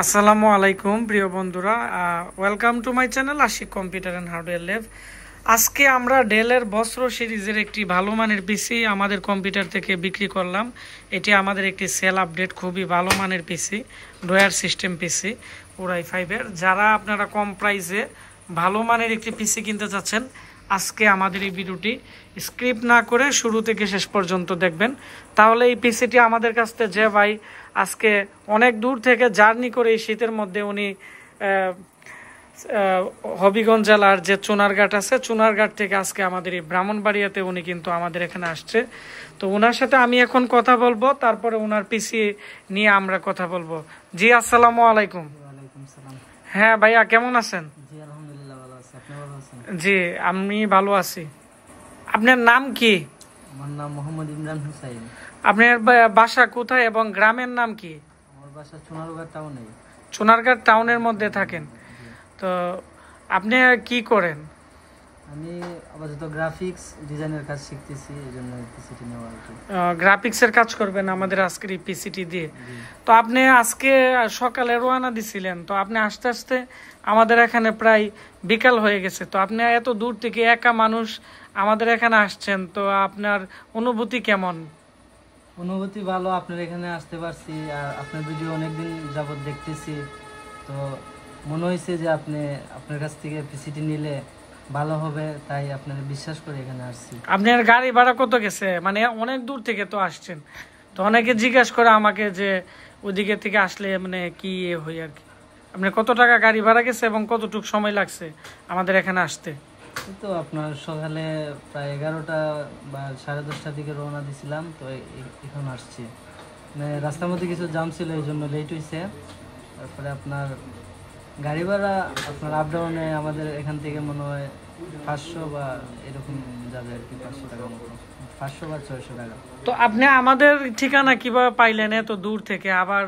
আসসালামু আলাইকুম প্রিয় বন্ধুরা, welcome to my channel Ashiq computer and hardware lab. আজকে আমরা ডেলের বস্ত্র সিরিজের একটি ভালো মানের পিসি আমাদের কম্পিউটার থেকে বিক্রি করলাম। এটি আমাদের একটি সেল আপডেট, খুবই ভালো মানের পিসি, ড্রয়ার সিস্টেম পিসি Core i5-এর। যারা আপনারা কম প্রাইসে ভালো মানের একটি পিসি কিনতে চাচ্ছেন, আজকে আমাদের এই ভিডিওটি স্ক্রিপ্ট না করে শুরু থেকে শেষ পর্যন্ত দেখবেন। তাহলে এই পিসিটি আমাদের কাছ থেকে যে ভাই আজকে অনেক দূর থেকে জার্নি করে এই শীতের মধ্যে উনি হবিগঞ্জ জেলার যে চুনারঘাট আছে, চুনারঘাট থেকে আজকে আমাদের এই ব্রাহ্মণবাড়িয়াতে উনি কিন্তু আমাদের এখানে আসছে। তো ওনার সাথে আমি এখন কথা বলবো, তারপরে ওনার পিসি নিয়ে আমরা কথা বলবো। জি আসসালামু আলাইকুম। হ্যাঁ ভাইয়া, কেমন আছেন? জি আমি ভালো আছি। আপনার নাম কি? আমার নাম মোহাম্মদ ইমরান হুসাইন। আপনার বাসা কোথায় এবং গ্রামের নাম কি? আমার বাসা চুনারঘাট টাউনে। চুনারঘাট টাউনের মধ্যে থাকেন? তো আপনি কি করেন? আমি আপাতত গ্রাফিক্স ডিজাইনের কাজ শিখতেছি, এইজন্য পিসিটি নেওয়া আর কি। গ্রাফিক্সের কাজ করবেন আমাদের আজকের এই পিসিটি দিয়ে। তো আপনি আজকে সকালে রওনা দিছিলেন, তো আপনি আস্তে আস্তে আমাদের এখানে প্রায় বিকাল হয়ে গেছে। তো আপনি এত দূর থেকে একা মানুষ আমাদের এখানে আসছেন, তো আপনার অনুভূতি কেমন? অনুভূতি ভালো, আপনার এখানে আসতে পারছি আর আপনার ভিডিও অনেকদিন যাবত দেখতেছি। তো মনে হয়েছে যে আপনার কাছ থেকে পিসিটি নিলে ভালো হবে, তাই আপনার বিশ্বাস করে এখানে আসছি। আপনার গাড়ি ভাড়া কত গেছে? মানে অনেক দূর থেকে তো আসছেন, তো অনেকে জিজ্ঞাসা করে আমাকে যে ওইদিকে থেকে আসলে মানে কি হয় আর কি। আপনার কত টাকা গাড়ি ভাড়া গেছে এবং কতটুকু সময় লাগছে আমাদের এখানে আসতে? তো আপনার সকালে প্রায় 11টা বা 10:30টার দিকে রওনা দিছিলাম, তো এখন আসছি। মানে রাস্তার মধ্যে কিছু জাম ছিল, এই জন্য লেট হয়েছে। তারপরে আপনার গাড়ি ভাড়া আপনার আপ ডাউনে আমাদের এখান থেকে মনে হয় 500 বা এরকম যাবে আর কি, 500 টাকা মতো, 500 বা 600 টাকা। তো আপনি আমাদের ঠিকানা কিভাবে পাইলেন এত দূর থেকে? আবার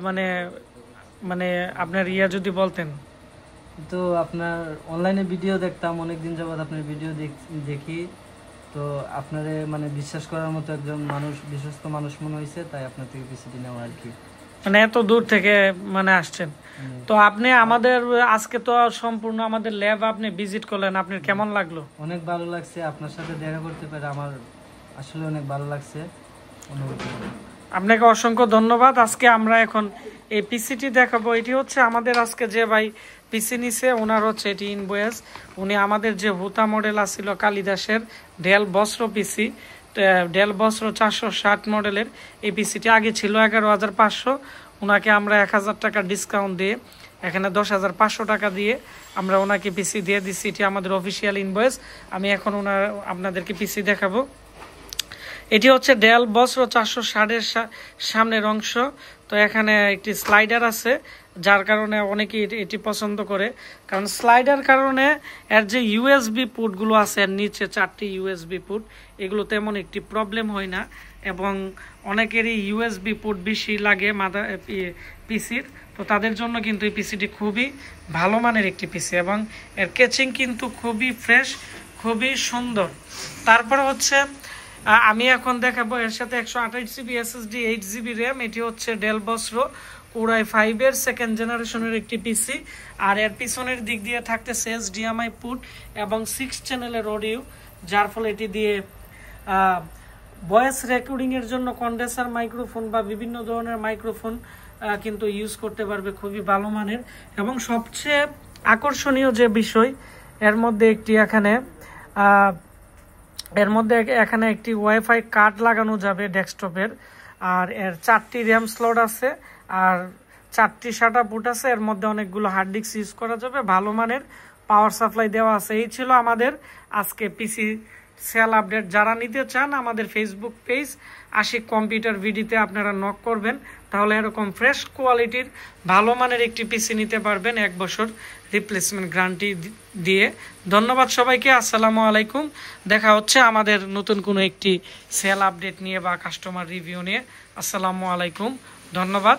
মানে মানে আপনার যদি বলতেন। তো আপনার অনলাইনে ভিডিও দেখতাম, অনেকদিন যাবত আপনার ভিডিও দেখি। তো আপনারে মানে বিশ্বাস করার মতো একজন মানুষ, বিশ্বস্ত মানুষ মনে হয়েছে, তাই আপনার থেকে পিসিটি নেওয়া আর কি। মানে এত দূর থেকে মানে আসছেন। তো আপনি আমাদের আজকে তো সম্পূর্ণ আমাদের ল্যাব আপনি ভিজিট করলেন, আপনার কেমন লাগলো? অনেক ভালো লাগছে, আপনার সাথে দেখা করতে পেরে আমার আসলে অনেক ভালো লাগছে। আপনাকে অসংখ্য ধন্যবাদ। আজকে আমরা এখন এই পিসিটি দেখাবো। এটি হচ্ছে আমাদের আজকে যে ভাই পিসি নিছে, ওনার হচ্ছে এটি ইনভয়েস। উনি আমাদের যে হুতা মডেল আছিল কালিদাসের ডেল বস্ত্র পিসি, ডেল বস্ত্র 460 মডেলের এই পিসিটি আগে ছিল 11,500। ওনাকে আমরা 1,000 টাকা ডিসকাউন্ট দিয়ে এখানে 10,500 টাকা দিয়ে আমরা ওনাকে পিসি দিয়ে দিচ্ছি। এটি আমাদের অফিসিয়াল ইনভয়েস। আমি এখন আপনাদেরকে পিসি দেখাবো। এটি হচ্ছে ডেল বস্ত্র 460-এর সামনের অংশ। তো এখানে একটি স্লাইডার আছে, যার কারণে অনেকেই এটি পছন্দ করে, কারণ স্লাইডার কারণে এর যে ইউএসবি পুটগুলো আছে, এর নিচে 4টি ইউএসবি পুট, এগুলো তেমন একটি প্রবলেম হয় না। এবং অনেকেরই ইউএসবি পুট বেশি লাগে পিসির, তো তাদের জন্য কিন্তু এই পিসিটি খুবই ভালো মানের একটি পিসি এবং এর কেচিং কিন্তু খুবই ফ্রেশ, খুবই সুন্দর। তারপর হচ্ছে আমি এখন দেখাবো এর সাথে 128 জিবি SSD, 8 জিবি র্যাম। এটি হচ্ছে ডেল বস্ত্র Core i5-এর সেকেন্ড জেনারেশনের একটি পিসি। আর এর পিছনের দিক দিয়ে থাকতেছে HDMI পুট এবং 6 চ্যানেলের অডিও, যার ফলে এটি দিয়ে ভয়েস রেকর্ডিংয়ের জন্য কন্ডেন্সার মাইক্রোফোন বা বিভিন্ন ধরনের মাইক্রোফোন কিন্তু ইউজ করতে পারবে, খুবই ভালো মানের। এবং সবচেয়ে আকর্ষণীয় যে বিষয়, এর মধ্যে এখানে একটি ওয়াইফাই কার্ড লাগানো যাবে ডেস্কটপের। আর এর 4টি র্যাম স্লট আছে আর 4টি SATA পোর্ট আছে। এর মধ্যে অনেকগুলো হার্ড ডিস্ক ইউজ করা যাবে, ভালো মানের পাওয়ার সাপ্লাই দেওয়া আছে। এই ছিল আমাদের আজকে পিসি সেল আপডেট। যারা নিতে চান আমাদের ফেসবুক পেজ আশিক কম্পিউটার ভিডিওতে আপনারা নক করবেন, তাহলে এরকম ফ্রেশ কোয়ালিটির ভালো মানের একটি পিসি নিতে পারবেন 1 বছর রিপ্লেসমেন্ট গ্যারান্টি দিয়ে। ধন্যবাদ সবাইকে। আসসালামু আলাইকুম। দেখা হচ্ছে আমাদের নতুন কোনো একটি সেল আপডেট নিয়ে বা কাস্টমার রিভিউ নিয়ে। আসসালামু আলাইকুম, ধন্যবাদ।